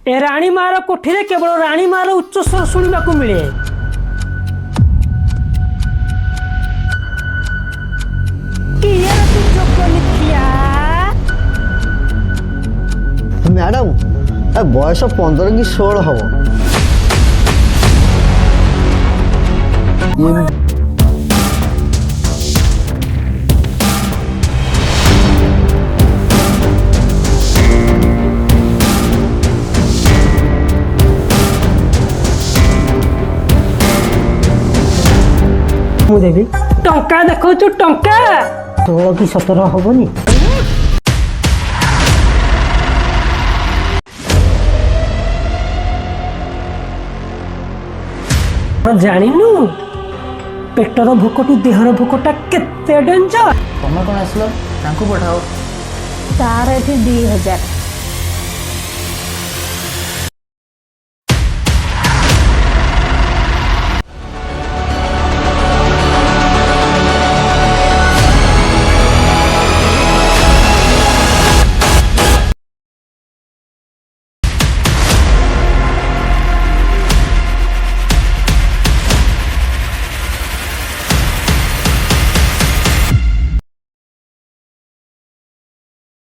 ए राणी मार कोठी केवल राणी मार उच्च स्वर शुणा मिले। मैडम बयस 15 कि 16 हम देवी टंका देखो टंका 16 कि 17 हबनी। जानिनु पेटर भोकटू देहर भोकटा केते डेंजर। तुम कौन आसल पठाओ तार 2000